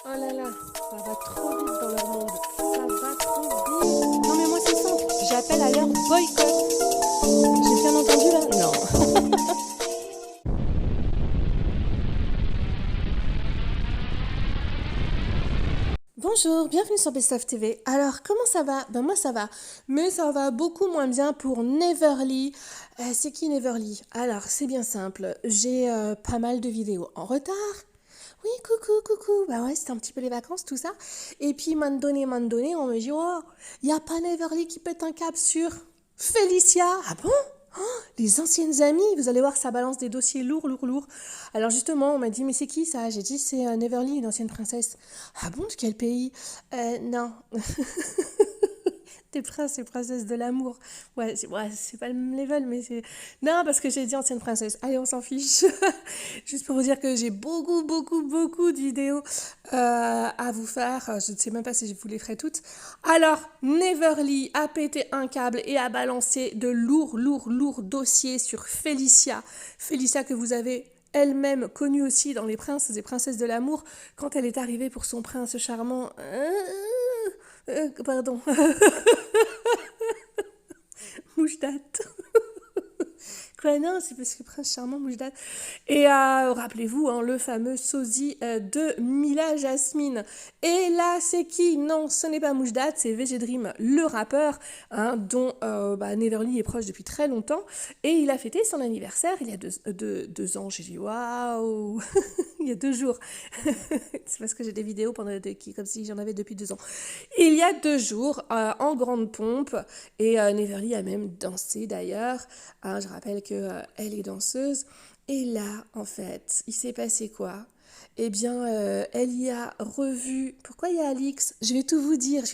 Oh là là, ça va trop vite dans leur monde. Ça va trop vite. Non mais moi c'est simple, j'appelle à leur boycott. J'ai bien entendu là? Non. Bonjour, bienvenue sur Best of TV. Alors, comment ça va? Ben moi ça va, mais ça va beaucoup moins bien pour Neverly. C'est qui Neverly? Alors, c'est bien simple, j'ai pas mal de vidéos en retard. Oui, coucou, coucou. Bah ouais, c'était un petit peu les vacances, tout ça. Et puis, moment donné, on me dit, oh, y a pas Neverly qui pète un câble sur Félicia. Ah bon? Les anciennes amies, vous allez voir, ça balance des dossiers lourds, lourds, lourds. Alors justement, on m'a dit, mais c'est qui ça? J'ai dit, c'est Neverly, une ancienne princesse. Ah bon, de quel pays? Non. Des princes et princesses de l'amour. Ouais, c'est pas le même level, mais c'est... Non, parce que j'ai dit ancienne princesse. Allez, on s'en fiche. Juste pour vous dire que j'ai beaucoup, beaucoup, beaucoup de vidéos à vous faire. Je ne sais même pas si je vous les ferai toutes. Alors, Neverly a pété un câble et a balancé de lourds, lourds, lourds dossiers sur Félicia. Félicia que vous avez elle-même connue aussi dans Les Princes et Princesses de l'amour, quand elle est arrivée pour son prince charmant. Pardon. Mouche date. Quoi, non, c'est parce que Prince Charmant, mouche date. Et rappelez-vous, hein, le fameux sosie de Mila Jasmine. Et là, c'est qui? Non, ce n'est pas mouche date, c'est VG Dream, le rappeur, hein, dont Neverly est proche depuis très longtemps. Et il a fêté son anniversaire il y a deux ans. J'ai dit, waouh. Il y a 2 jours. C'est parce que j'ai des vidéos comme si j'en avais depuis 2 ans. Il y a 2 jours, en grande pompe, et Neverly a même dansé d'ailleurs. Hein, je rappelle qu'elle est danseuse. Et là, en fait, il s'est passé quoi? Eh bien, elle y a revu... Pourquoi il y a Alix? Je vais tout vous dire,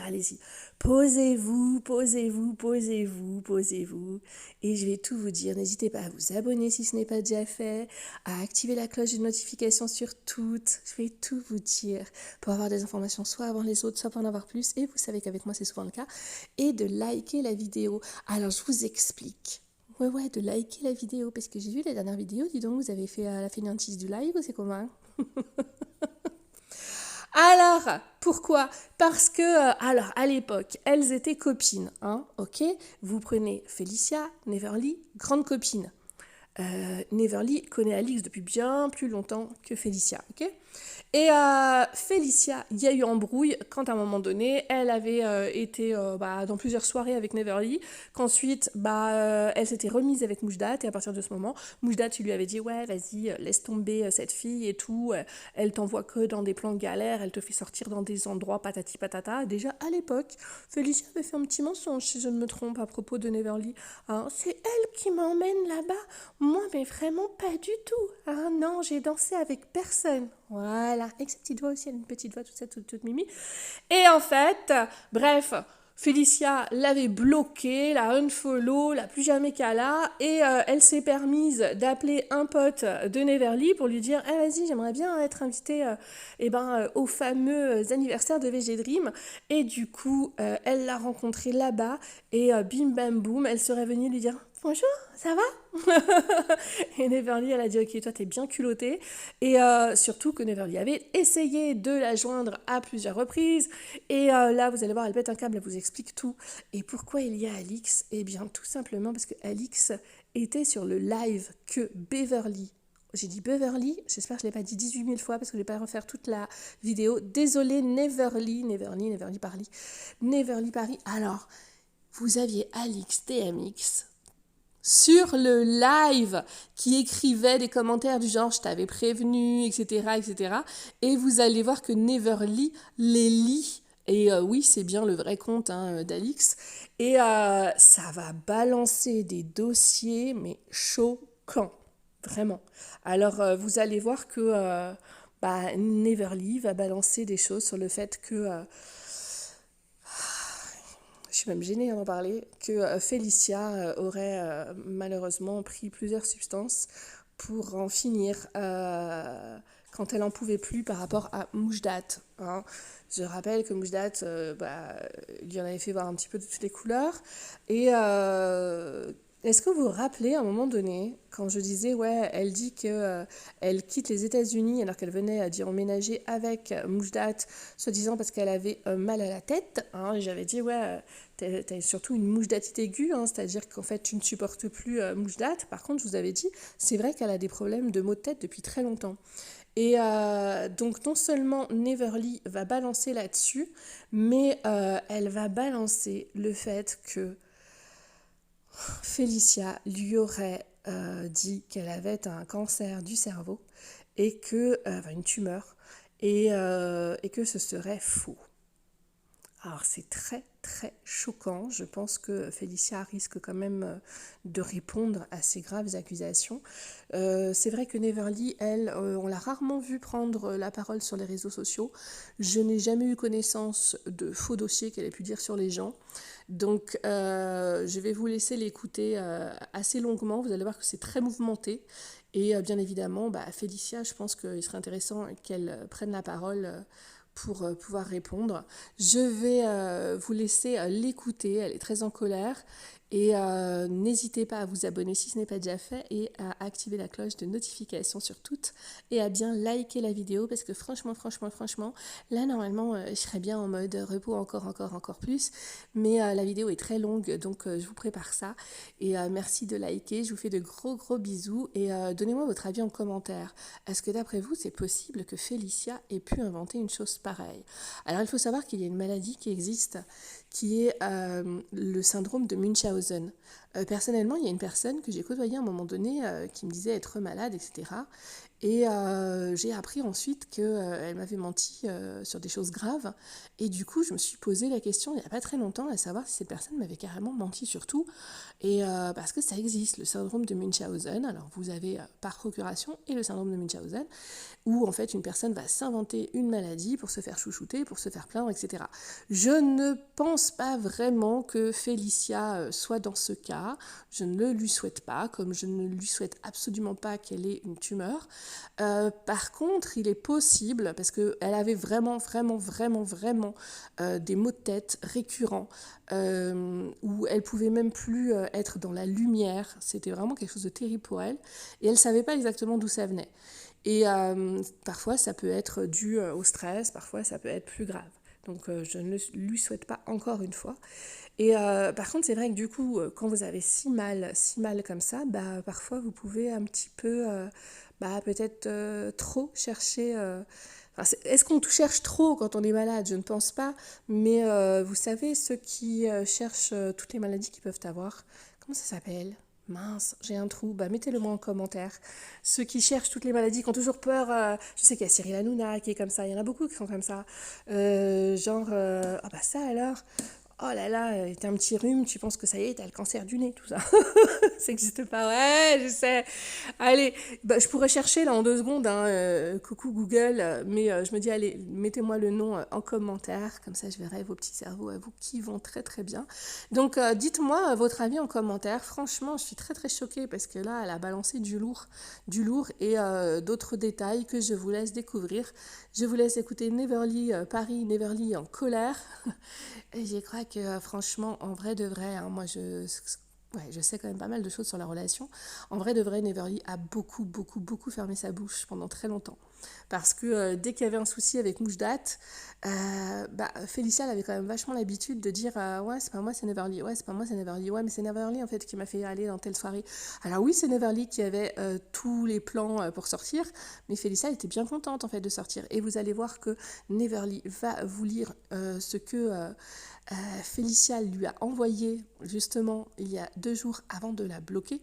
allez-y. Posez-vous, posez-vous, posez-vous, posez-vous. Et je vais tout vous dire. N'hésitez pas à vous abonner si ce n'est pas déjà fait, à activer la cloche de notification sur toutes. Je vais tout vous dire pour avoir des informations soit avant les autres, soit pour en avoir plus. Et vous savez qu'avec moi, c'est souvent le cas. Et de liker la vidéo. Alors, je vous explique. Ouais, de liker la vidéo, parce que j'ai vu la dernière vidéo, dis donc, vous avez fait la fainéantise du live ou c'est comment? Alors, pourquoi? Parce que, alors, à l'époque, elles étaient copines, hein, ok? Vous prenez Félicia, Neverly, grande copine. Neverly connaît Alix depuis bien plus longtemps que Félicia, ok? Et Félicia, il y a eu embrouille quand à un moment donné, elle avait été dans plusieurs soirées avec Neverly, qu'ensuite elle s'était remise avec Moujdat, et à partir de ce moment, Moujdat lui avait dit ouais vas-y laisse tomber cette fille et tout, elle t'envoie que dans des plans de galère, elle te fait sortir dans des endroits patati patata. Déjà à l'époque, Félicia avait fait un petit mensonge si je ne me trompe à propos de Neverly. Hein, c'est elle qui m'emmène là-bas, moi mais vraiment pas du tout. Ah non, j'ai dansé avec personne. Voilà, avec sa petite voix aussi, elle a une petite voix toute mimi. Et en fait, bref, Félicia l'avait bloquée, la unfollow, la plus jamais qu'à là, et elle s'est permise d'appeler un pote de Neverly pour lui dire vas-y, j'aimerais bien être invitée au fameux anniversaire de VG Dream. Et du coup, elle l'a rencontré là-bas, et bim bam boum, elle serait venue lui dire bonjour, ça va? Et Neverly, elle a dit ok, toi t'es bien culottée. Et surtout que Neverly avait essayé de la joindre à plusieurs reprises. Et là, vous allez voir, elle pète un câble, elle vous explique tout. Et pourquoi il y a Alix? Eh bien, tout simplement parce que Alix était sur le live que Beverly. J'ai dit Beverly, j'espère que je ne l'ai pas dit 18 000 fois parce que je ne vais pas refaire toute la vidéo. Désolée, Neverly Paris. Neverly Paris. Alors, vous aviez Alix TMX sur le live qui écrivait des commentaires du genre je t'avais prévenu, etc., etc. Et vous allez voir que Neverly les lit. Et oui, c'est bien le vrai compte d'Alix. Et ça va balancer des dossiers, mais choquants. Vraiment. Alors, vous allez voir que Neverly va balancer des choses sur le fait que je suis même gênée d'en parler, que Félicia aurait malheureusement pris plusieurs substances pour en finir quand elle en pouvait plus par rapport à Moujdat. Hein. Je rappelle que Moujdat, il en avait fait voir un petit peu de toutes les couleurs, et Est-ce que vous vous rappelez à un moment donné, quand je disais, ouais, elle dit que elle quitte les États-Unis alors qu'elle venait d'y emménager avec Moujdat, soi-disant parce qu'elle avait mal à la tête, hein, et j'avais dit, ouais, t'as surtout une moujdatite aiguë, hein, c'est-à-dire qu'en fait, tu ne supportes plus Moujdat. Par contre, je vous avais dit, c'est vrai qu'elle a des problèmes de maux de tête depuis très longtemps. Et donc non seulement Neverly va balancer là-dessus, mais elle va balancer le fait que Félicia lui aurait dit qu'elle avait un cancer du cerveau et que, une tumeur, et que ce serait faux. Alors c'est très très choquant, je pense que Félicia risque quand même de répondre à ces graves accusations. C'est vrai que Neverly, elle, on l'a rarement vue prendre la parole sur les réseaux sociaux. Je n'ai jamais eu connaissance de faux dossiers qu'elle ait pu dire sur les gens. Donc je vais vous laisser l'écouter assez longuement, vous allez voir que c'est très mouvementé. Et bien évidemment, Félicia, je pense qu'il serait intéressant qu'elle prenne la parole pour pouvoir répondre. Je vais vous laisser l'écouter, elle est très en colère. Et n'hésitez pas à vous abonner si ce n'est pas déjà fait et à activer la cloche de notification sur toutes et à bien liker la vidéo parce que franchement, là normalement je serais bien en mode repos encore plus. Mais la vidéo est très longue donc je vous prépare ça. Et merci de liker, je vous fais de gros bisous et donnez-moi votre avis en commentaire. Est-ce que d'après vous c'est possible que Félicia ait pu inventer une chose pareille? Alors il faut savoir qu'il y a une maladie qui existe qui est le syndrome de Munchausen. Personnellement, il y a une personne que j'ai côtoyée à un moment donné qui me disait être malade, etc. Et j'ai appris ensuite qu'elle m'avait menti sur des choses graves. Et du coup, je me suis posé la question il n'y a pas très longtemps à savoir si cette personne m'avait carrément menti sur tout. Et parce que ça existe, le syndrome de Munchausen. Alors, vous avez par procuration et le syndrome de Munchausen, où en fait une personne va s'inventer une maladie pour se faire chouchouter, pour se faire plaindre, etc. Je ne pense pas vraiment que Félicia soit dans ce cas. Je ne le lui souhaite pas, comme je ne lui souhaite absolument pas qu'elle ait une tumeur. Par contre, il est possible, parce qu'elle avait vraiment des maux de tête récurrents, où elle pouvait même plus être dans la lumière. C'était vraiment quelque chose de terrible pour elle. Et elle ne savait pas exactement d'où ça venait. Et parfois, ça peut être dû au stress, parfois, ça peut être plus grave. Donc, je ne lui souhaite pas encore une fois. Et par contre, c'est vrai que du coup, quand vous avez si mal comme ça, parfois, vous pouvez un petit peu, peut-être trop chercher... est-ce qu'on cherche trop quand on est malade? Je ne pense pas. Mais vous savez, ceux qui cherchent toutes les maladies qu'ils peuvent avoir, comment ça s'appelle? Mince, j'ai un trou. Mettez-le moi en commentaire. Ceux qui cherchent toutes les maladies, qui ont toujours peur. Je sais qu'il y a Cyril Hanouna qui est comme ça. Il y en a beaucoup qui sont comme ça. Ça alors. Oh là là, t'as un petit rhume, tu penses que ça y est, t'as le cancer du nez, tout ça. Ça n'existe pas, ouais, je sais. Allez, je pourrais chercher là en 2 secondes, hein, coucou Google, mais je me dis, allez, mettez-moi le nom en commentaire, comme ça je verrai vos petits cerveaux à vous qui vont très bien. Donc dites-moi votre avis en commentaire. Franchement, je suis très choquée parce que là, elle a balancé du lourd et d'autres détails que je vous laisse découvrir. Je vous laisse écouter Neverly, Paris, Neverly en colère. Et je crois que franchement, en vrai de vrai, hein, moi je sais quand même pas mal de choses sur la relation. En vrai de vrai, Neverly a beaucoup fermé sa bouche pendant très longtemps. Parce que dès qu'il y avait un souci avec Moujdat, Félicia elle avait quand même vachement l'habitude de dire ouais c'est pas moi c'est Neverly, ouais c'est pas moi c'est Neverly, ouais mais c'est Neverly en fait qui m'a fait aller dans telle soirée. Alors oui c'est Neverly qui avait tous les plans pour sortir, mais Félicia était bien contente en fait de sortir. Et vous allez voir que Neverly va vous lire ce que Félicia lui a envoyé justement il y a 2 jours avant de la bloquer.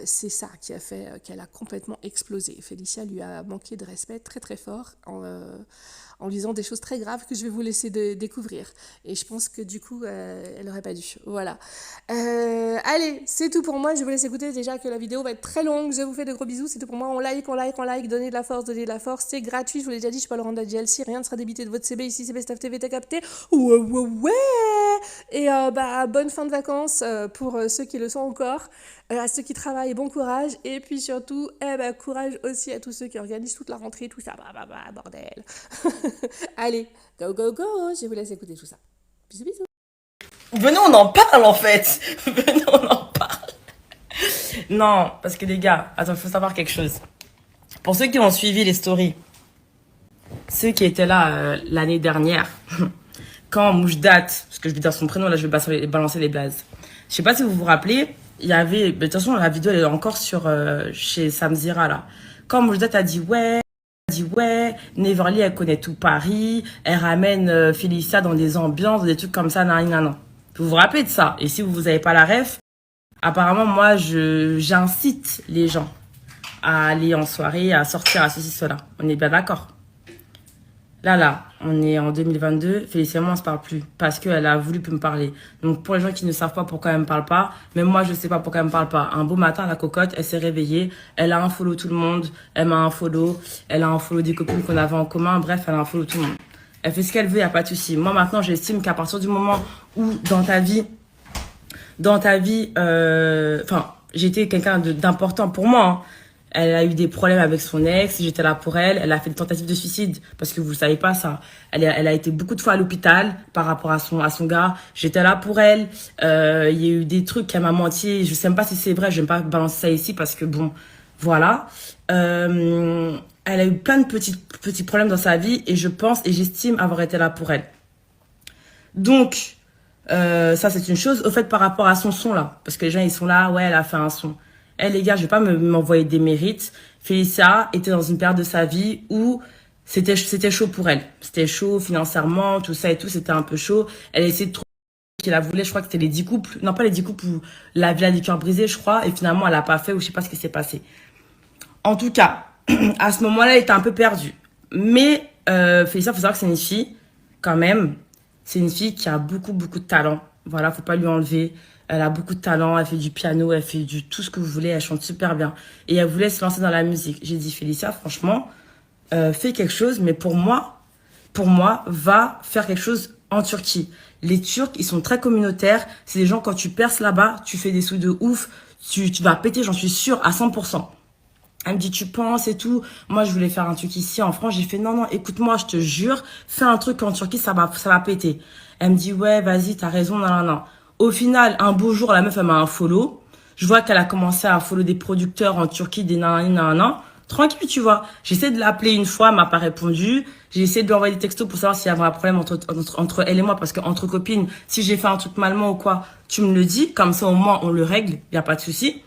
C'est ça qui a fait qu'elle a complètement explosé. Félicia lui a manqué de respect très fort en disant des choses très graves que je vais vous laisser découvrir. Et je pense que du coup, elle n'aurait pas dû. Voilà. Allez, c'est tout pour moi. Je vous laisse écouter déjà que la vidéo va être très longue. Je vous fais de gros bisous. C'est tout pour moi. On like. Donnez de la force. C'est gratuit. Je vous l'ai déjà dit, je suis pas le rendre à DLC. Rien ne sera débité de votre CB ici. CB Staff TV, t'as capté? Ouais. Et bonne fin de vacances pour ceux qui le sont encore. À ceux qui travaillent, bon courage. Et puis surtout, courage aussi à tous ceux qui organisent toute la rentrée, tout ça. Bordel. Allez, go. Je vous laisse écouter tout ça. Bisous. Venez, on en parle en fait. Venez, on en parle. Non, parce que les gars, attends, il faut savoir quelque chose. Pour ceux qui ont suivi les stories, ceux qui étaient là l'année dernière, quand Moujdat, parce que je vais dire son prénom, là je vais balancer les blazes. Je sais pas si vous vous rappelez, il y avait, de toute façon la vidéo elle est encore sur chez Samzira là. Quand Moujdat a dit ouais, Neverly elle connaît tout Paris, elle ramène Félicia dans des ambiances, des trucs comme ça, nan, nan, nan. Vous vous rappelez de ça? Et si vous avez pas la ref, apparemment moi j'incite les gens à aller en soirée, à sortir, à ceci, cela. On est bien d'accord. Là, on est en 2022. Félicia, moi, on se parle plus parce qu'elle a voulu plus me parler. Donc, pour les gens qui ne savent pas pourquoi elle me parle pas, même moi, je sais pas pourquoi elle me parle pas. Un beau matin, la cocotte, elle s'est réveillée. Elle a un follow tout le monde. Elle m'a un follow. Elle a un follow des copines qu'on avait en commun. Bref, elle a un follow tout le monde. Elle fait ce qu'elle veut, y a pas de souci. Moi, maintenant, j'estime qu'à partir du moment où, j'étais quelqu'un d'important pour moi, hein. Elle a eu des problèmes avec son ex, j'étais là pour elle. Elle a fait une tentative de suicide, parce que vous ne savez pas ça. Elle a été beaucoup de fois à l'hôpital par rapport à son gars. J'étais là pour elle. Il y a eu des trucs qu'elle m'a menti. Je ne sais même pas si c'est vrai, je ne vais pas balancer ça ici, parce que bon, voilà. Elle a eu plein de petits problèmes dans sa vie, et je pense et j'estime avoir été là pour elle. Donc, ça c'est une chose. Au fait, par rapport à son son là, parce que les gens ils sont là, ouais, elle a fait un son. Eh les gars, je vais pas m'envoyer des mérites. Félicia était dans une période de sa vie où c'était chaud pour elle. C'était chaud financièrement, tout ça et tout, c'était un peu chaud. Elle a essayé de trouver ce qu'elle voulait, je crois que c'était les 10 couples. Non, pas les 10 couples où la villa des cœurs brisés, je crois. Et finalement, elle a pas fait ou je sais pas ce qui s'est passé. En tout cas, à ce moment-là, elle était un peu perdue. Mais Félicia, faut savoir que c'est une fille, quand même. C'est une fille qui a beaucoup, beaucoup de talent. Voilà, faut pas lui enlever. Elle a beaucoup de talent, elle fait du piano, elle fait du tout ce que vous voulez, elle chante super bien. Et elle voulait se lancer dans la musique. J'ai dit, Félicia, franchement, fais quelque chose, mais pour moi, va faire quelque chose en Turquie. Les Turcs, ils sont très communautaires. C'est des gens, quand tu perces là-bas, tu fais des sous de ouf. Tu vas péter, j'en suis sûre, à 100%. Elle me dit, tu penses et tout. Moi, je voulais faire un truc ici en France. J'ai fait, non, écoute-moi, je te jure, fais un truc en Turquie, ça va péter. Elle me dit, ouais, vas-y, t'as raison, non. Au final, un beau jour, la meuf, elle m'a un follow. Je vois qu'elle a commencé à follow des producteurs en Turquie, des nanana. Tranquille, tu vois. J'essaie de l'appeler une fois, elle m'a pas répondu. J'ai essayé de lui envoyer des textos pour savoir s'il y avait un problème entre elle et moi, parce qu'entre copines, si j'ai fait un truc malement ou quoi, tu me le dis. Comme ça, au moins, on le règle. Y a pas de souci.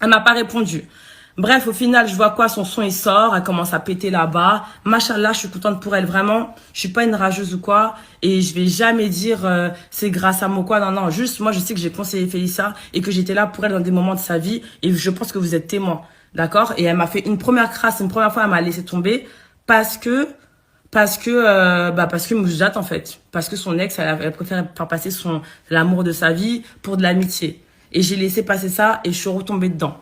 Elle m'a pas répondu. Bref, au final, je vois quoi, son son il sort, elle commence à péter là-bas. Machallah, je suis contente pour elle, vraiment. Je suis pas une rageuse ou quoi, et je vais jamais dire c'est grâce à moi ou quoi. Non, juste moi je sais que j'ai conseillé Félicia et que j'étais là pour elle dans des moments de sa vie, et je pense que vous êtes témoin, d'accord? Et elle m'a fait une première crasse, une première fois elle m'a laissé tomber parce que Moujdat en fait, parce que son ex elle préfère faire passer l'amour de sa vie pour de l'amitié, et j'ai laissé passer ça et je suis retombée dedans.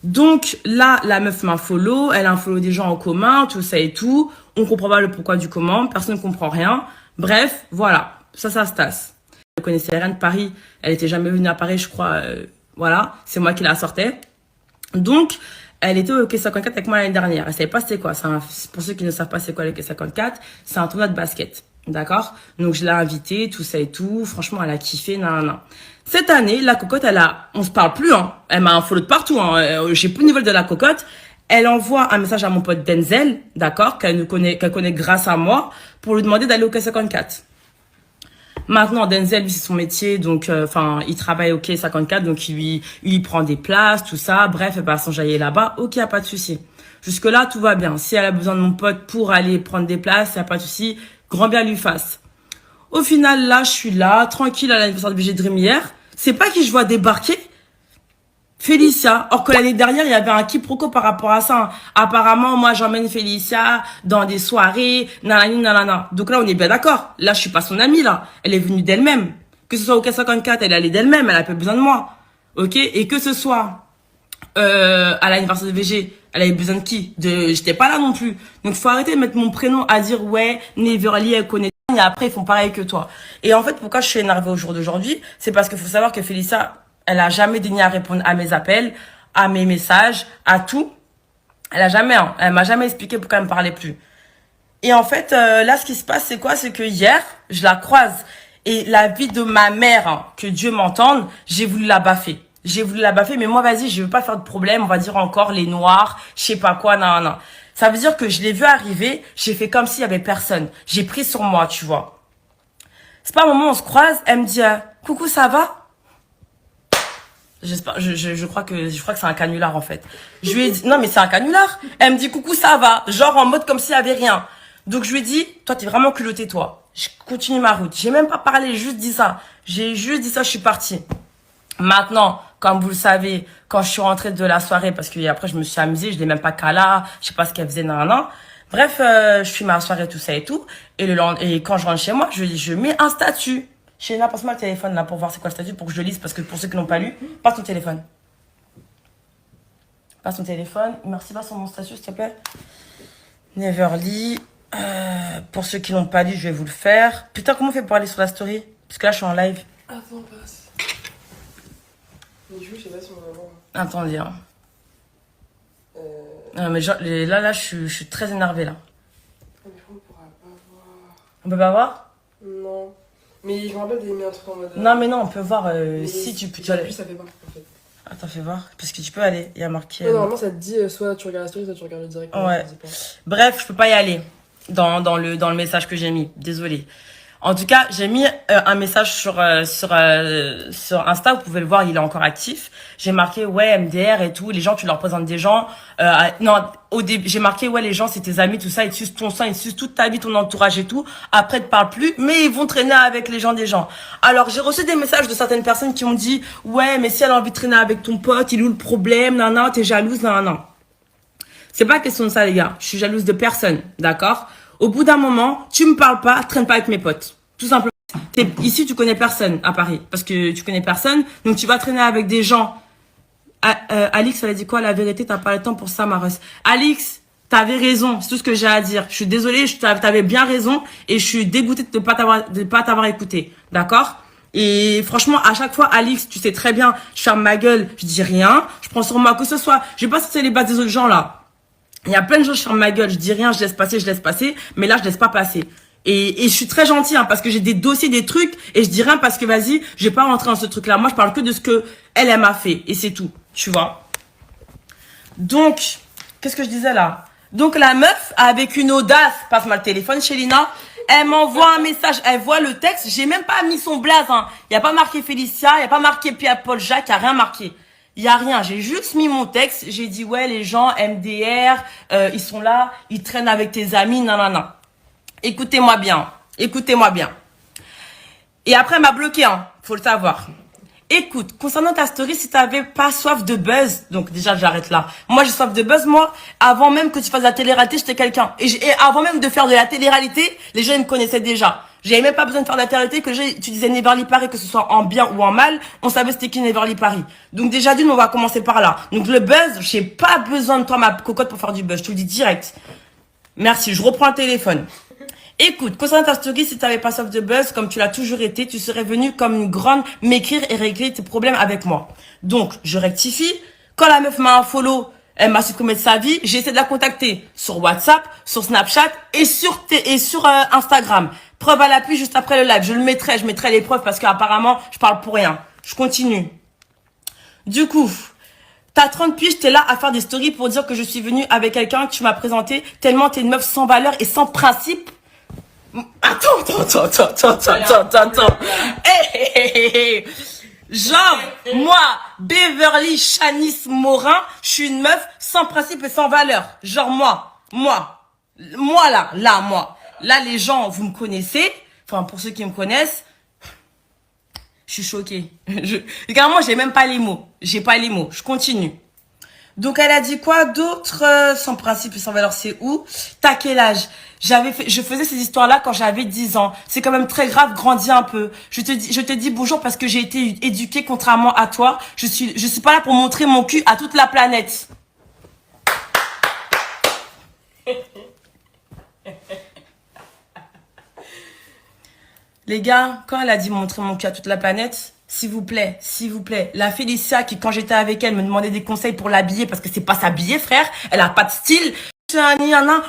Donc là, la meuf m'a follow, elle a un follow des gens en commun, tout ça et tout. On comprend pas le pourquoi du comment, personne ne comprend rien. Bref, voilà, ça se tasse. Elle connaissait rien de Paris, elle était jamais venue à Paris, je crois. Voilà, c'est moi qui la sortais. Donc, elle était au Quai 54 avec moi l'année dernière. Elle savait pas c'était quoi. Pour ceux qui ne savent pas c'est quoi le Quai 54, c'est un tournoi de basket. D'accord? Donc, je l'ai invitée, tout ça et tout. Franchement, elle a kiffé, non. Cette année, la cocotte, on se parle plus, hein. Elle m'a un follow de partout, hein. J'ai plus de nouvelles de la cocotte. Elle envoie un message à mon pote Denzel, d'accord, qu'elle connaît grâce à moi, pour lui demander d'aller au Quai 54. Maintenant, Denzel, lui, c'est son métier, donc, il travaille au Quai 54, donc il prend des places, tout ça. Bref, elle va s'enjailler là-bas. Ok, y a pas de souci. Jusque-là, tout va bien. Si elle a besoin de mon pote pour aller prendre des places, y a pas de souci. Grand bien lui fasse. Au final, là, je suis là, tranquille à l'anniversaire de BG Dream hier. C'est pas qui je vois débarquer. Félicia. Or que l'année dernière, il y avait un quiproquo par rapport à ça, hein. Apparemment, moi, j'emmène Félicia dans des soirées, nanana. Donc là, on est bien d'accord. Là, je suis pas son amie, là. Elle est venue d'elle-même. Que ce soit au K54, elle est allée d'elle-même. Elle a pas besoin de moi. Ok? Et que ce soit, à l'anniversaire de VG, elle avait besoin de qui? J'étais pas là non plus. Donc, faut arrêter de mettre mon prénom à dire, ouais, Neverly, elle connaît. Et après, ils font pareil que toi. Et en fait, pourquoi je suis énervée au jour d'aujourd'hui? C'est parce qu'il faut savoir que Félicia, elle a jamais daigné à répondre à mes appels, à mes messages, à tout. Elle m'a jamais expliqué pourquoi elle me parlait plus. Et en fait, là, ce qui se passe, c'est quoi? C'est que hier, je la croise. Et la vie de ma mère, hein, que Dieu m'entende, j'ai voulu la baffer. J'ai voulu la baffer, mais moi, vas-y, je veux pas faire de problème. On va dire encore les noirs, je sais pas quoi, non, non. Ça veut dire que je l'ai vu arriver, j'ai fait comme s'il y avait personne. J'ai pris sur moi, tu vois. C'est pas un moment où on se croise, elle me dit coucou, ça va? J'espère, je crois que c'est un canular en fait. Je lui ai dit non mais c'est un canular. Elle me dit coucou, ça va? Genre en mode comme s'il y avait rien. Donc je lui ai dit toi t'es vraiment culotté toi. Je continue ma route. J'ai même pas parlé, j'ai juste dit ça. J'ai juste dit ça, je suis partie. Maintenant, comme vous le savez, quand je suis rentrée de la soirée, parce que après je me suis amusée, je l'ai même pas cala, je sais pas ce qu'elle faisait, nan. Bref, je suis ma soirée, tout ça et tout. Et quand je rentre chez moi, je mets un statut. Shéna, passe-moi le téléphone là pour voir c'est quoi le statut, pour que je le lise, parce que pour ceux qui n'ont pas lu, passe ton téléphone. Passe ton téléphone. Merci, pas sur mon statut, s'il te plaît. Neverly. Pour ceux qui n'ont pas lu, je vais vous le faire. Putain, comment on fait pour aller sur la story? Parce que là, je suis en live. Attends, passe. Mais je sais pas si on va voir. Attendez, hein. Mais genre, là, je suis très énervée, là. Mais on pourra pas voir. On peut pas voir? Non. Mais je me rappelle des mis un truc en mode. Non, mais non, on peut voir si tu peux. Tu aller. Ça fait pas, en fait. Attends, fais voir. Parce que tu peux aller. Il y a marqué. Normalement, ça te dit soit tu regardes la story, soit tu regardes le direct. Ouais. Bref, je peux pas y aller dans le message que j'ai mis. Désolée. En tout cas, j'ai mis un message sur Insta, vous pouvez le voir, il est encore actif. J'ai marqué ouais MDR et tout, les gens tu leur présentes des gens. Non, au début j'ai marqué ouais les gens c'est tes amis tout ça, ils te sucent ton sang, ils te sucent toute ta vie, ton entourage et tout. Après ils te parlent plus, mais ils vont traîner avec les gens des gens. Alors j'ai reçu des messages de certaines personnes qui ont dit ouais mais si elle a envie de traîner avec ton pote, il est où le problème, nan, t'es jalouse, nan. C'est pas question de ça les gars, je suis jalouse de personne, d'accord? Au bout d'un moment, tu me parles pas, traîne pas avec mes potes. Tout simplement. Ici, tu connais personne à Paris. Parce que tu connais personne. Donc, tu vas traîner avec des gens. Alix, elle a dit quoi? La vérité, t'as pas le temps pour ça, Maros. Alix, t'avais raison. C'est tout ce que j'ai à dire. Je suis désolée, t'avais bien raison. Et je suis dégoûtée de pas t'avoir écouté. D'accord? Et franchement, à chaque fois, Alix, tu sais très bien, je ferme ma gueule, je dis rien. Je prends sur moi que ce soit. Je vais pas citer les bases des autres gens, là. Il y a plein de gens, je ferme ma gueule, je dis rien, je laisse passer, mais là, je laisse pas passer. Et je suis très gentille, hein, parce que j'ai des dossiers, des trucs, et je dis rien parce que, vas-y, je vais pas rentrer dans ce truc-là. Moi, je parle que de ce que elle m'a fait, et c'est tout, tu vois. Donc, qu'est-ce que je disais là? Donc, la meuf, avec une audace, passe-moi le téléphone chez Lina, elle m'envoie un message, elle voit le texte, j'ai même pas mis son blaze, hein. Y a pas marqué Félicia, y a pas marqué Pierre-Paul Jacques, y a rien marqué. Il y a rien, j'ai juste mis mon texte, j'ai dit ouais les gens MDR, ils sont là, ils traînent avec tes amis, non. Écoutez-moi bien. Et après elle m'a bloqué, hein, faut le savoir. Écoute, concernant ta story, si t'avais pas soif de buzz, donc déjà j'arrête là. Moi j'ai soif de buzz, moi, avant même que tu fasses la télé-réalité, j'étais quelqu'un. Et avant même de faire de la télé-réalité, les gens ils me connaissaient déjà. J'avais même pas besoin de faire de la télé-réalité, tu disais Neverly Paris, que ce soit en bien ou en mal, on savait c'était qui Neverly Paris. Donc déjà d'une, on va commencer par là. Donc le buzz, j'ai pas besoin de toi ma cocotte pour faire du buzz, je te le dis direct. Merci, je reprends le téléphone. Écoute, concernant ta story, si t'avais pas soif de buzz, comme tu l'as toujours été, tu serais venu comme une grande m'écrire et régler tes problèmes avec moi. Donc, je rectifie. Quand la meuf m'a un follow, elle m'a supprimé de sa vie, j'ai essayé de la contacter sur WhatsApp, sur Snapchat et sur Instagram. Preuve à l'appui juste après le live. Je mettrai les preuves parce qu'apparemment, je parle pour rien. Je continue. Du coup, t'as 30 piges, t'es là à faire des stories pour dire que je suis venue avec quelqu'un que tu m'as présenté tellement t'es une meuf sans valeur et sans principe. Attends. Hey. Genre, moi, Beverly Shanice Morin, je suis une meuf sans principe et sans valeur. Genre moi là. Là, les gens, vous me connaissez. Enfin, pour ceux qui me connaissent, je suis choquée. Regarde, moi, j'ai même pas les mots. Je continue. Donc, elle a dit quoi d'autre? Sans principe et sans valeur, c'est où? T'as quel âge? Je faisais ces histoires-là quand j'avais 10 ans. C'est quand même très grave, grandis un peu. Je te dis bonjour parce que j'ai été éduquée contrairement à toi. Je suis pas là pour montrer mon cul à toute la planète. Les gars, quand elle a dit montrer mon cul à toute la planète, s'il vous plaît, la Félicia qui, quand j'étais avec elle, me demandait des conseils pour l'habiller parce que c'est pas s'habiller, frère. Elle a pas de style.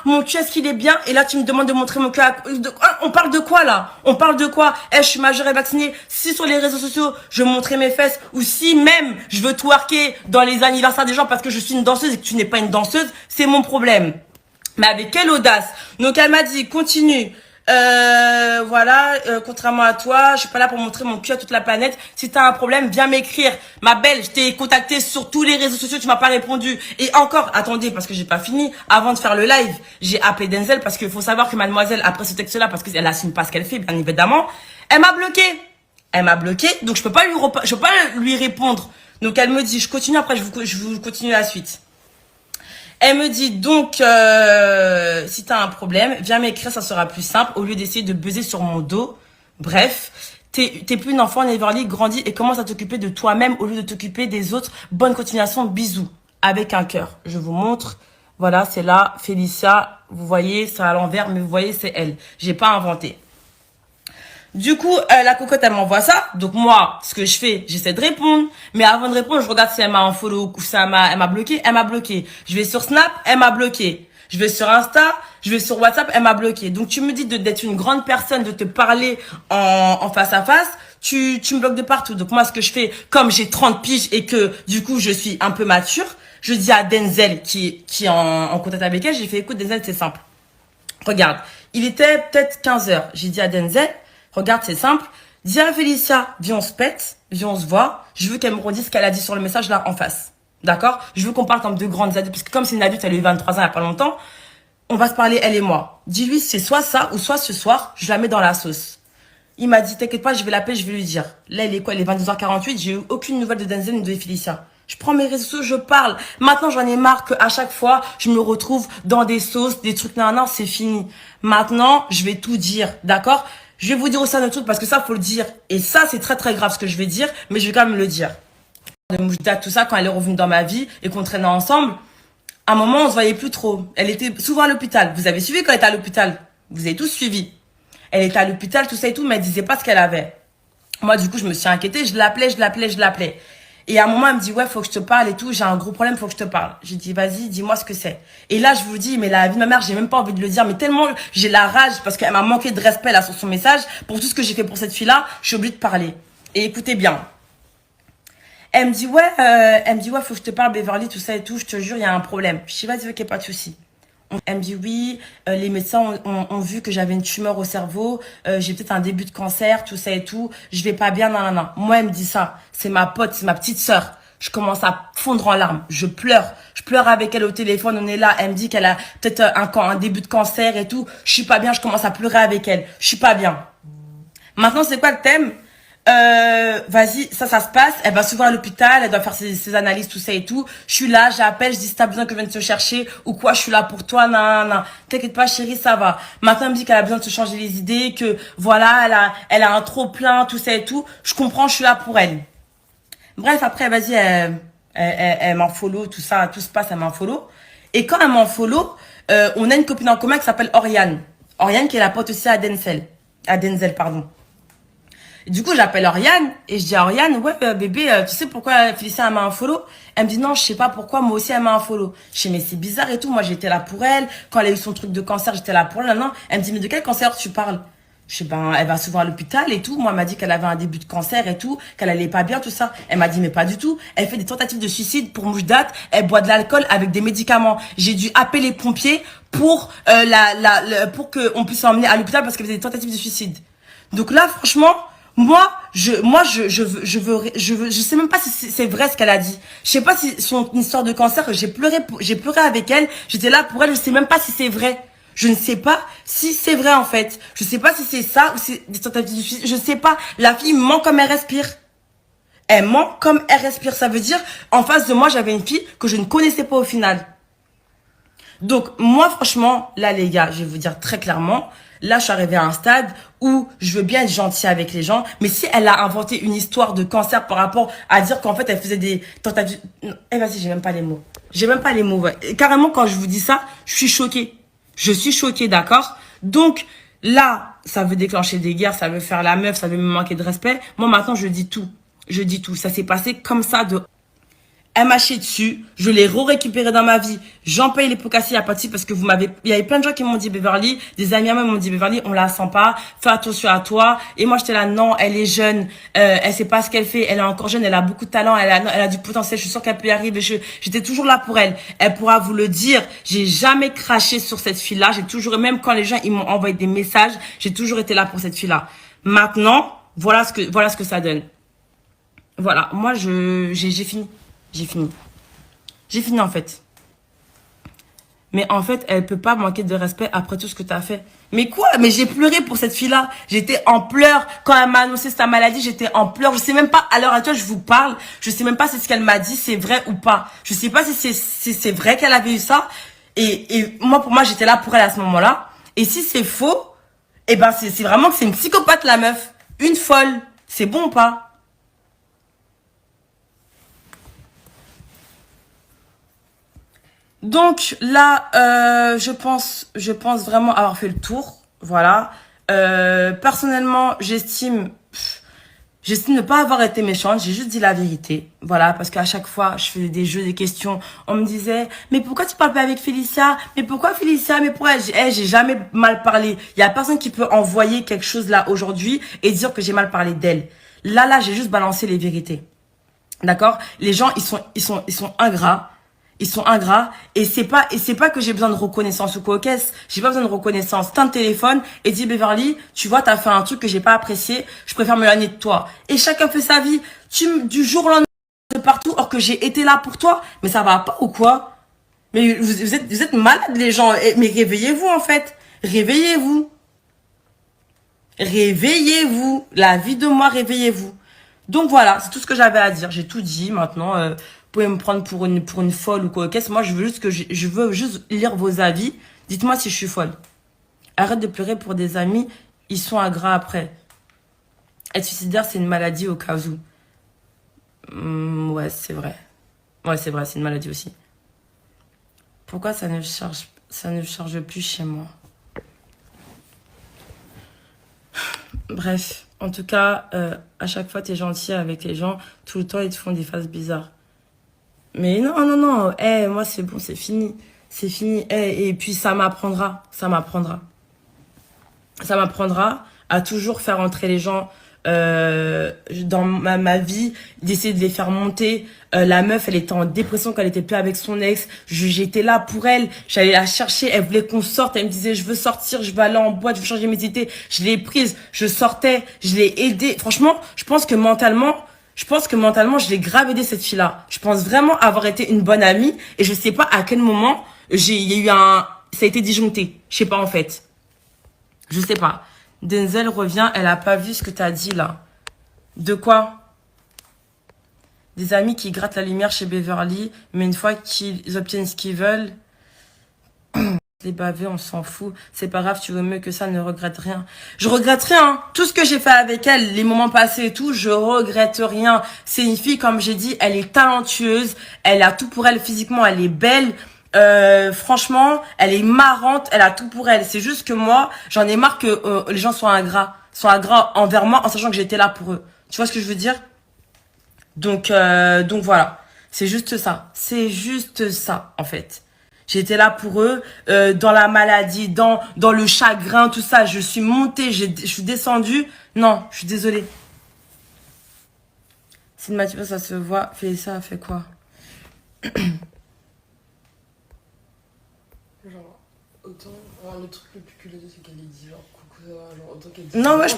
Mon cul, est-ce qu'il est bien? Et là, tu me demandes de montrer mon cul. On parle de quoi, là? On parle de quoi? Je suis majeure et vaccinée. Si sur les réseaux sociaux, je veux montrer mes fesses, ou si même je veux twerker dans les anniversaires des gens parce que je suis une danseuse et que tu n'es pas une danseuse, c'est mon problème. Mais avec quelle audace. Donc, elle m'a dit, continue. Voilà, contrairement à toi, je suis pas là pour montrer mon cul à toute la planète. Si t'as un problème, viens m'écrire. Ma belle, je t'ai contacté sur tous les réseaux sociaux, tu m'as pas répondu. Et encore, attendez, parce que j'ai pas fini, avant de faire le live, j'ai appelé Denzel parce qu'il faut savoir que mademoiselle, après ce texte-là, parce qu'elle assume pas ce qu'elle fait, bien évidemment, elle m'a bloqué. Elle m'a bloqué, donc je peux pas lui répondre. Donc elle me dit, je continue, après je vous continue la suite. Elle me dit donc, si t'as un problème, viens m'écrire, ça sera plus simple, au lieu d'essayer de buzzer sur mon dos. Bref, t'es plus une enfant, Neverly, grandis et commence à t'occuper de toi-même au lieu de t'occuper des autres. Bonne continuation, bisous. Avec un cœur. Je vous montre. Voilà, c'est là, Félicia. Vous voyez, c'est à l'envers, mais vous voyez, c'est elle. J'ai pas inventé. Du coup, la cocotte, elle m'envoie ça. Donc moi, ce que je fais, j'essaie de répondre. Mais avant de répondre, je regarde si elle m'a un follow ou si elle m'a bloqué. Elle m'a bloqué. Je vais sur Snap, elle m'a bloqué. Je vais sur Insta, je vais sur WhatsApp, elle m'a bloqué. Donc tu me dis d'être une grande personne, de te parler en face à face. Tu me bloques de partout. Donc moi, ce que je fais, comme j'ai 30 piges et que du coup, je suis un peu mature, je dis à Denzel qui est en contact avec elle, j'ai fait, écoute Denzel, c'est simple. Regarde, il était peut-être 15h. J'ai dit à Denzel, regarde, c'est simple. Dis à Félicia, viens, on se pète, viens, on se voit. Je veux qu'elle me redise ce qu'elle a dit sur le message là en face. D'accord? Je veux qu'on parle comme deux grandes adultes. Parce que comme c'est une adulte, elle a eu 23 ans il n'y a pas longtemps. On va se parler, elle et moi. Dis-lui, c'est soit ça ou soit ce soir, je la mets dans la sauce. Il m'a dit, t'inquiète pas, je vais l'appeler, je vais lui dire. Là, il est quoi? Il est 22h48. J'ai eu aucune nouvelle de Denzel ni de Félicia. Je prends mes réseaux sociaux, je parle. Maintenant, j'en ai marre qu'à chaque fois, je me retrouve dans des sauces, des trucs, non, c'est fini. Maintenant, je vais tout dire, d'accord? Je vais vous dire aussi un autre truc parce que ça, faut le dire. Et ça, c'est très très grave ce que je vais dire, mais je vais quand même le dire. De Moujda, tout ça, quand elle est revenue dans ma vie et qu'on traînait ensemble, à un moment, on se voyait plus trop. Elle était souvent à l'hôpital. Vous avez suivi quand elle était à l'hôpital? Vous avez tous suivi. Elle était à l'hôpital, tout ça et tout, mais elle disait pas ce qu'elle avait. Moi, du coup, je me suis inquiétée. Je l'appelais. Et à un moment, elle me dit, ouais, faut que je te parle et tout. J'ai un gros problème, faut que je te parle. J'ai dit, vas-y, dis-moi ce que c'est. Et là, je vous dis, mais la vie de ma mère, j'ai même pas envie de le dire. Mais tellement j'ai la rage parce qu'elle m'a manqué de respect là sur son message. Pour tout ce que j'ai fait pour cette fille-là, je suis obligée de parler. Et écoutez bien. Elle me dit, ouais, faut que je te parle, Beverly, tout ça et tout. Je te jure, il y a un problème. Je dis, vas-y, ok, pas de souci. Elle me dit oui, les médecins ont vu que j'avais une tumeur au cerveau, j'ai peut-être un début de cancer, tout ça et tout, je vais pas bien, non. Moi, elle me dit ça, c'est ma pote, c'est ma petite sœur. Je commence à fondre en larmes, je pleure avec elle au téléphone, on est là, elle me dit qu'elle a peut-être un début de cancer et tout, je suis pas bien, je commence à pleurer avec elle, je suis pas bien. Maintenant, c'est quoi le thème? Vas-y, ça se passe. Elle va souvent à l'hôpital, elle doit faire ses analyses, tout ça et tout. Je suis là, j'appelle, je dis si t'as besoin que je vienne te chercher ou quoi, je suis là pour toi, non. T'inquiète pas, chérie, ça va. Maintenant, elle me dit qu'elle a besoin de se changer les idées, que voilà, elle a un trop plein, tout ça et tout. Je comprends, je suis là pour elle. Bref, après, vas-y, elle m'en follow, tout ça, tout se passe, elle m'en follow. Et quand elle m'en follow, on a une copine en commun qui s'appelle Oriane. Oriane qui est la pote aussi à Denzel, pardon. Du coup, j'appelle Oriane et je dis à Oriane, ouais, bébé, tu sais pourquoi Félicia m'a un follow? Elle me dit, non, je sais pas pourquoi, moi aussi, elle m'a un follow. Je dis, mais c'est bizarre et tout, moi, j'étais là pour elle. Quand elle a eu son truc de cancer, j'étais là pour elle. Non. Elle me dit, mais de quel cancer tu parles? Je sais, ben, elle va souvent à l'hôpital et tout. Moi, elle m'a dit qu'elle avait un début de cancer et tout, qu'elle allait pas bien, tout ça. Elle m'a dit, mais pas du tout. Elle fait des tentatives de suicide pour Moujdat. Elle boit de l'alcool avec des médicaments. J'ai dû appeler les pompiers pour, pour qu'on puisse l'emmener à l'hôpital parce qu'elle faisait des tentatives de suicide. Donc là, franchement, je sais même pas si c'est vrai ce qu'elle a dit. Je sais pas si son histoire de cancer, j'ai pleuré avec elle. J'étais là pour elle, je sais même pas si c'est vrai. Je ne sais pas si c'est vrai en fait. Je sais pas si c'est ça ou c'est des tentatives de suicide. Je sais pas. La fille ment comme elle respire. Elle ment comme elle respire. Ça veut dire, en face de moi, j'avais une fille que je ne connaissais pas au final. Donc, moi, franchement, là, les gars, je vais vous dire très clairement, là, je suis arrivée à un stade où je veux bien être gentille avec les gens, mais si elle a inventé une histoire de cancer par rapport à dire qu'en fait, elle faisait des tentatives... Eh, vas-y, j'ai même pas les mots. J'ai même pas les mots, ouais. Et carrément, quand je vous dis ça, je suis choquée. Je suis choquée, d'accord? Donc, là, ça veut déclencher des guerres, ça veut faire la meuf, ça veut me manquer de respect. Moi, maintenant, je dis tout. Je dis tout. Ça s'est passé comme ça de... Elle m'a chié dessus, je l'ai récupéré dans ma vie. J'en paye les pots cassés, y a pas de souci parce que il y avait plein de gens qui m'ont dit Beverly, des amis à moi m'ont dit Beverly, on la sent pas, fais attention à toi. Et moi j'étais là, non, elle est jeune, elle sait pas ce qu'elle fait, elle est encore jeune, elle a beaucoup de talent, elle a du potentiel, je suis sûre qu'elle peut y arriver. J'étais toujours là pour elle. Elle pourra vous le dire, j'ai jamais craché sur cette fille-là, j'ai toujours, même quand les gens ils m'ont envoyé des messages, j'ai toujours été là pour cette fille-là. Maintenant, voilà ce que ça donne. Voilà, moi j'ai fini. J'ai fini. J'ai fini en fait. Mais en fait, elle peut pas manquer de respect après tout ce que t'as fait. Mais quoi? Mais j'ai pleuré pour cette fille-là. J'étais en pleurs. Quand elle m'a annoncé sa maladie, j'étais en pleurs. Je sais même pas, à l'heure actuelle, je vous parle. Je sais même pas si ce qu'elle m'a dit, c'est vrai ou pas. Je sais pas si c'est vrai qu'elle avait eu ça. Et moi, pour moi, j'étais là pour elle à ce moment-là. Et si c'est faux, eh ben, c'est vraiment que c'est une psychopathe, la meuf. Une folle. C'est bon ou pas? Donc là, je pense vraiment avoir fait le tour. Voilà. Personnellement, j'estime ne pas avoir été méchante. J'ai juste dit la vérité. Voilà, parce qu'à chaque fois, je faisais des jeux, des questions. On me disait, mais pourquoi tu parles pas avec Félicia? Mais pourquoi Félicia? Mais pourquoi? J'ai jamais mal parlé. Il y a personne qui peut envoyer quelque chose là aujourd'hui et dire que j'ai mal parlé d'elle. Là, j'ai juste balancé les vérités. D'accord? Les gens, ils sont ingrats. Ils sont ingrats et c'est pas que j'ai besoin de reconnaissance ou quoi, ok, j'ai pas besoin de reconnaissance. T'as un téléphone et dis Beverly, tu vois, t'as fait un truc que j'ai pas apprécié, je préfère me éloigner de toi. Et chacun fait sa vie. Du jour au lendemain de partout, or que j'ai été là pour toi, mais ça va pas ou quoi? Mais vous êtes malades les gens. Mais réveillez-vous en fait, réveillez-vous, réveillez-vous. La vie de moi, réveillez-vous. Donc voilà, c'est tout ce que j'avais à dire. J'ai tout dit. Maintenant, vous pouvez me prendre pour une folle ou quoi. Moi, je veux juste je veux juste lire vos avis. Dites-moi si je suis folle. Arrête de pleurer pour des amis. Ils sont agrads après. Être suicidaire, c'est une maladie au cas où. Ouais, c'est vrai. Ouais, c'est vrai, c'est une maladie aussi. Pourquoi ça ne charge plus chez moi? Bref, en tout cas, à chaque fois, t'es gentil avec les gens. Tout le temps, ils te font des faces bizarres. Mais non. Moi, c'est bon, c'est fini. C'est fini. Et puis, ça m'apprendra. Ça m'apprendra à toujours faire entrer les gens dans ma vie, d'essayer de les faire monter. La meuf, elle était en dépression quand elle était plus avec son ex. J'étais là pour elle. J'allais la chercher. Elle voulait qu'on sorte. Elle me disait, je veux sortir, je veux aller en boîte, je veux changer mes idées. Je l'ai prise. Je sortais. Je l'ai aidée. Franchement, je pense que mentalement, je l'ai grave aidé cette fille-là. Je pense vraiment avoir été une bonne amie. Et je sais pas à quel moment il y a eu ça a été disjoncté. Je sais pas en fait. Je sais pas. Denzel revient, elle a pas vu ce que t'as dit là. De quoi? Des amis qui grattent la lumière chez Beverly, mais une fois qu'ils obtiennent ce qu'ils veulent, les bavés, on s'en fout. C'est pas grave, tu veux mieux que ça, ne regrette rien. Je regrette rien. Tout ce que j'ai fait avec elle, les moments passés et tout, je regrette rien. C'est une fille, comme j'ai dit, elle est talentueuse, elle a tout pour elle physiquement, elle est belle. Franchement, elle est marrante, elle a tout pour elle. C'est juste que moi, j'en ai marre que les gens soient ingrats envers moi en sachant que j'étais là pour eux. Tu vois ce que je veux dire? Donc voilà, c'est juste ça en fait. J'étais là pour eux dans la maladie, dans le chagrin, tout ça. Je suis montée, je suis descendue. Non, je suis désolée. Si Mathieu, ça se voit, fais ça, fait quoi? Genre, autant. Alors, le truc le plus culotté, c'est qu'elle ait dit genre coucou, ça va, genre, autant qu'elle dise. Non, ouais, je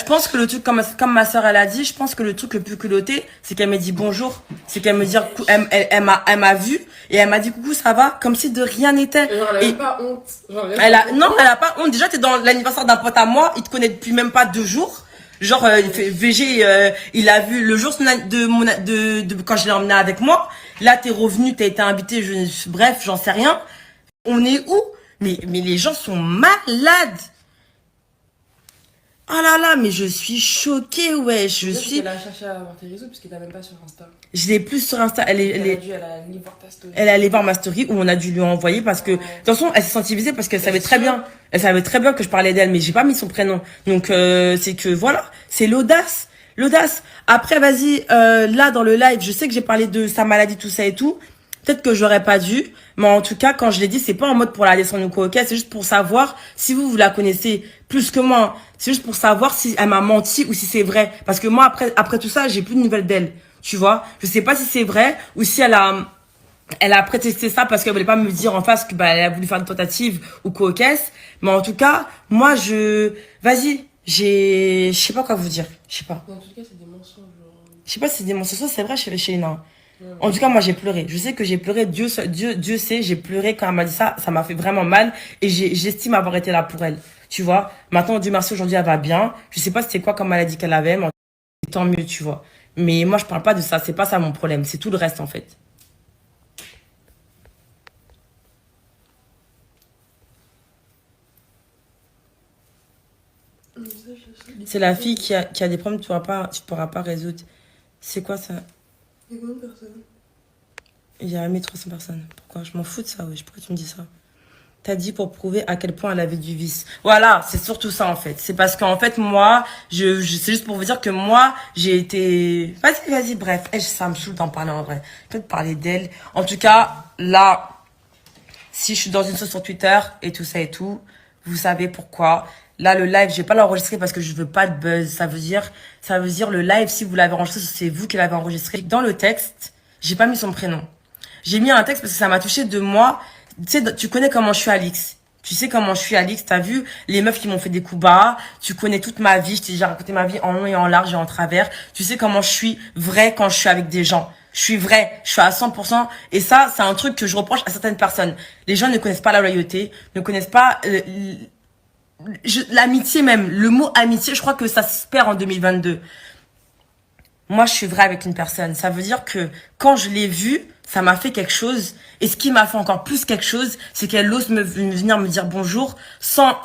pense que le truc, comme ma soeur, elle a dit, je pense que le truc le plus culotté, c'est qu'elle m'a dit bonjour. C'est qu'elle me dit, elle m'a vu, et elle m'a dit coucou, ça va, comme si de rien n'était. Et genre, elle a pas honte. Genre, Non, elle a pas honte. Déjà, t'es dans l'anniversaire d'un pote à moi, il te connaît depuis même pas 2 jours. Genre, il fait VG, il a vu le jour de quand je l'ai emmené avec moi. Là, t'es revenu, t'as été invité, bref, j'en sais rien. On est où? Mais les gens sont malades. Oh là là, mais je suis choquée, ouais. Elle a cherché à avoir tes réseaux parce que t'as même pas sur Insta. Je l'ai plus sur Insta. Elle allait voir ta story. est allée voir ma story où on a dû lui envoyer parce que, de toute façon, elle s'est sensibilisée parce qu'elle savait très bien. Elle savait très bien que je parlais d'elle, mais j'ai pas mis son prénom. Donc, c'est que voilà, c'est l'audace. L'audace. Après, vas-y, là, dans le live, je sais que j'ai parlé de sa maladie, tout ça et tout. Peut-être que j'aurais pas dû, mais en tout cas, quand je l'ai dit, c'est pas en mode pour la descendre ou quoi, ok? C'est juste pour savoir si vous la connaissez plus que moi. C'est juste pour savoir si elle m'a menti ou si c'est vrai. Parce que moi, après tout ça, j'ai plus de nouvelles d'elle. Tu vois? Je sais pas si c'est vrai ou si elle a prétexté ça parce qu'elle voulait pas me dire en face que, bah, elle a voulu faire une tentative ou quoi, ok? Mais en tout cas, moi, vas-y, je sais pas quoi vous dire. Je sais pas. Dans tous les cas, c'est des mensonges. Genre. Je sais pas si c'est des mensonges, c'est vrai chez Ina. Ouais, En tout cas, moi, j'ai pleuré. Je sais que j'ai pleuré. Dieu sait, j'ai pleuré quand elle m'a dit ça. Ça m'a fait vraiment mal. Et j'estime avoir été là pour elle. Tu vois. Maintenant, Dieu merci, aujourd'hui, elle va bien. Je sais pas c'était quoi comme maladie qu'elle avait, mais tant mieux, tu vois. Mais moi, je parle pas de ça. C'est pas ça mon problème. C'est tout le reste, en fait. mais ça, je sais. C'est la fille qui a des problèmes, tu pourras pas résoudre. C'est quoi ça? Il y a combien de personnes? Il y a 1300 personnes. Pourquoi? Je m'en fous de ça, wesh. Pourquoi tu me dis ça? T'as dit pour prouver à quel point elle avait du vice. Voilà, c'est surtout ça en fait. C'est parce qu'en fait moi, c'est juste pour vous dire que moi, j'ai été... Vas-y, bref. Ça me saoule d'en parler en vrai. Peut-être parler d'elle. En tout cas, là, si je suis dans une sauce sur Twitter et tout ça et tout, vous savez pourquoi. Là, le live, je vais pas l'enregistrer parce que je veux pas de buzz. Ça veut dire le live, si vous l'avez enregistré, c'est vous qui l'avez enregistré. Dans le texte, j'ai pas mis son prénom. J'ai mis un texte parce que ça m'a touché de moi. Tu sais, tu connais comment je suis Alix. Tu sais comment je suis Alix. T'as vu les meufs qui m'ont fait des coups bas. Tu connais toute ma vie. Je t'ai déjà raconté ma vie en long et en large et en travers. Tu sais comment je suis vraie quand je suis avec des gens. Je suis vraie. Je suis à 100%. Et ça, c'est un truc que je reproche à certaines personnes. Les gens ne connaissent pas la loyauté, ne connaissent pas l'amitié même. Le mot amitié, je crois que ça se perd en 2022. Moi, je suis vraie avec une personne. Ça veut dire que quand je l'ai vue, ça m'a fait quelque chose. Et ce qui m'a fait encore plus quelque chose, c'est qu'elle ose venir me dire bonjour sans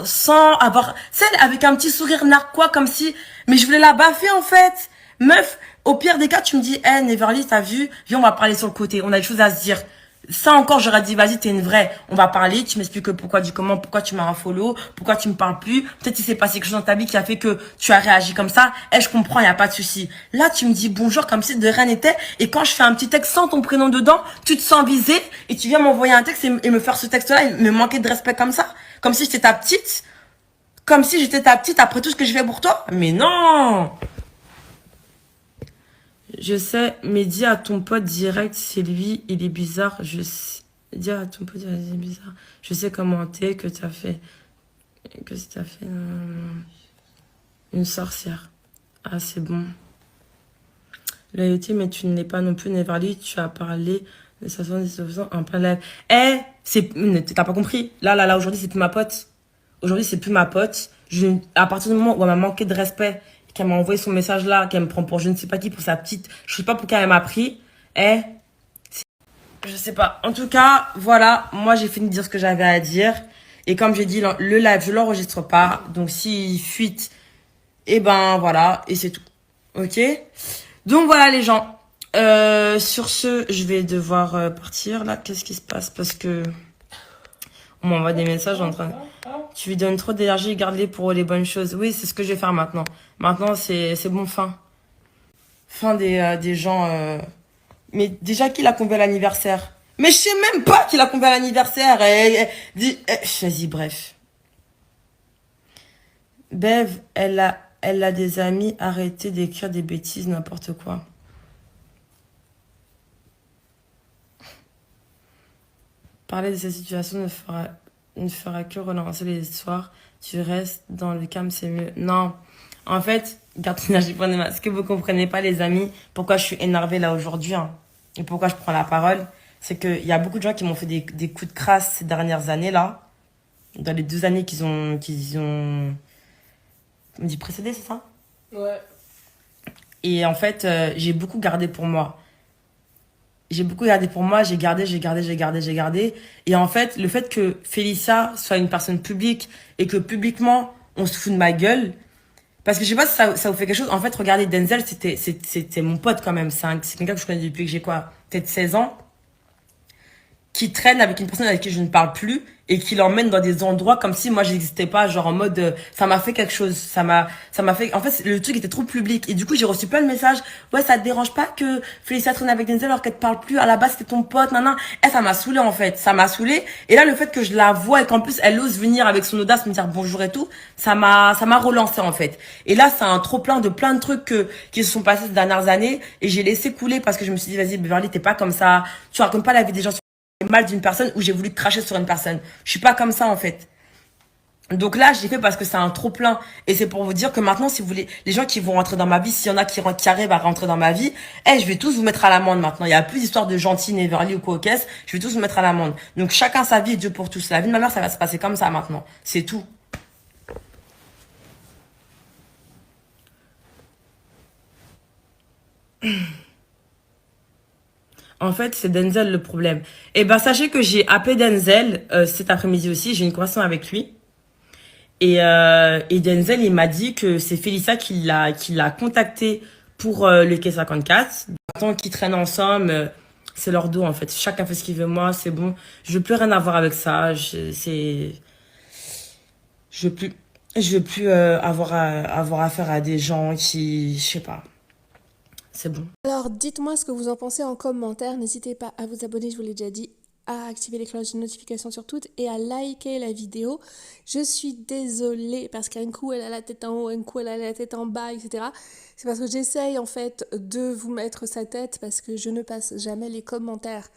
avoir, celle avec un petit sourire narquois comme si, mais je voulais la baffer en fait. Meuf, au pire des cas, tu me dis, hey, Neverly, t'as vu? Viens, on va parler sur le côté. On a des choses à se dire. Ça encore, j'aurais dit, vas-y, t'es une vraie. On va parler, tu m'expliques pourquoi, du comment, pourquoi tu m'as un follow, pourquoi tu me parles plus. Peut-être qu'il s'est passé quelque chose dans ta vie qui a fait que tu as réagi comme ça. Eh, je comprends, y a pas de souci. Là, tu me dis bonjour comme si de rien n'était. Et quand je fais un petit texte sans ton prénom dedans, tu te sens visé et tu viens m'envoyer un texte et me faire ce texte-là et me manquer de respect comme ça. Comme si j'étais ta petite. Comme si j'étais ta petite après tout ce que j'ai fait pour toi. Mais non! Je sais, mais dis à ton pote direct, c'est lui, il est bizarre. Dis à ton pote direct, il est bizarre. Je sais comment t'es, que t'as fait. Que t'as fait une sorcière. Ah, c'est bon. Loyauté, mais tu ne l'es pas non plus, Neverly. Tu as parlé de 70% en plein live. Eh, t'as pas compris. Là, aujourd'hui, c'est plus ma pote. Aujourd'hui, c'est plus ma pote. À partir du moment où elle m'a manqué de respect, qu'elle m'a envoyé son message là, qu'elle me prend pour je ne sais pas qui, pour sa petite, je sais pas pourquoi elle m'a pris. Je sais pas. En tout cas, voilà, moi j'ai fini de dire ce que j'avais à dire. Et comme j'ai dit, le live, je l'enregistre pas. Donc s'il fuite, et ben voilà, et c'est tout. Ok? Donc voilà les gens. Sur ce, je vais devoir partir là. Qu'est-ce qui se passe? Parce que on m'envoie des messages en train. Tu lui donnes trop d'énergie, garde-les pour les bonnes choses. Oui, c'est ce que je vais faire maintenant. Maintenant, c'est bon, fin. Fin des gens. Mais déjà, qui l'a convié à l'anniversaire? Mais je sais même pas qui l'a convié à l'anniversaire. Vas-y, bref. Bev, elle a des amis. Arrêtez d'écrire des bêtises, n'importe quoi. Parler de cette situation ne fera que relancer les histoires. Tu restes dans le calme, c'est mieux. Non. En fait, garde ton énergie pour demain. Ce que vous comprenez pas, les amis, pourquoi je suis énervée là aujourd'hui, hein, et pourquoi je prends la parole, c'est qu'il y a beaucoup de gens qui m'ont fait des coups de crasse ces dernières années là. Dans les 2 années qu'ils ont. On dit précédé, c'est ça? Ouais. Et en fait, j'ai beaucoup gardé pour moi. J'ai gardé. Et en fait, le fait que Félicia soit une personne publique et que publiquement, on se fout de ma gueule, parce que je sais pas si ça vous fait quelque chose. En fait, regardez, Denzel, c'était mon pote quand même. C'est quelqu'un que je connais depuis que j'ai quoi? Peut-être 16 ans. qui traîne avec une personne avec qui je ne parle plus et qui l'emmène dans des endroits comme si moi j'existais pas, genre en mode ça m'a fait quelque chose, ça m'a fait en fait le truc était trop public et du coup j'ai reçu plein de messages. Ouais, ça te dérange pas que Félicia traîne avec Denzel alors qu'elle te parle plus, à la base c'était ton pote, nan. Ça m'a saoulé en fait, ça m'a saoulé. Et là le fait que je la vois et qu'en plus elle ose venir avec son audace me dire bonjour et tout, ça m'a relancé en fait. Et là c'est un trop plein de trucs qui se sont passés ces dernières années et j'ai laissé couler parce que je me suis dit vas-y Beverly, t'es pas comme ça, tu racontes pas la vie des gens mal d'une personne ou j'ai voulu cracher sur une personne. Je suis pas comme ça en fait. Donc là, je l'ai fait parce que c'est un trop plein. Et c'est pour vous dire que maintenant, si vous voulez, les gens qui vont rentrer dans ma vie, s'il y en a qui arrivent à rentrer dans ma vie, je vais tous vous mettre à l'amende maintenant. Il y a plus d'histoire de gentil, Neverly ou quoi aux caisses. Je vais tous vous mettre à l'amende. Donc chacun sa vie et Dieu pour tous. La vie de ma mère, ça va se passer comme ça maintenant. C'est tout. En fait, c'est Denzel le problème. Et ben, sachez que j'ai appelé Denzel cet après-midi aussi. J'ai une conversation avec lui. Et Denzel, il m'a dit que c'est Félissa qui l'a contacté pour le K54. Tant qu'ils traînent ensemble, c'est leur dos en fait. Chacun fait ce qu'il veut. Moi, c'est bon. Je veux plus rien avoir avec ça. Je veux plus, je veux plus avoir affaire à des gens qui, je sais pas. C'est bon. Alors, dites-moi ce que vous en pensez en commentaire. N'hésitez pas à vous abonner, je vous l'ai déjà dit, à activer les cloches de notification sur toutes et à liker la vidéo. Je suis désolée parce qu'un coup elle a la tête en haut, un coup elle a la tête en bas, etc. C'est parce que j'essaye en fait de vous mettre sa tête parce que je ne passe jamais les commentaires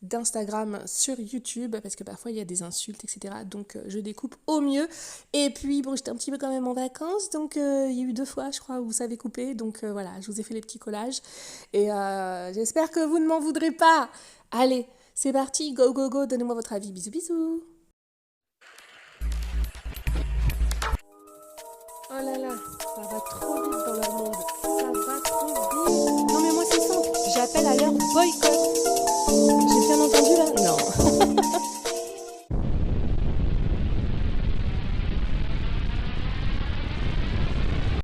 d'Instagram sur YouTube parce que parfois il y a des insultes, etc. Donc je découpe au mieux. Et puis bon, j'étais un petit peu quand même en vacances, donc il y a eu 2 fois je crois où ça avait coupé. Donc voilà, je vous ai fait les petits collages et j'espère que vous ne m'en voudrez pas. Allez, c'est parti, go go go, donnez-moi votre avis, bisous bisous. Oh là là, ça va trop vite dans leur monde, ça va trop vite. Non mais moi c'est simple, j'appelle à leur boycott.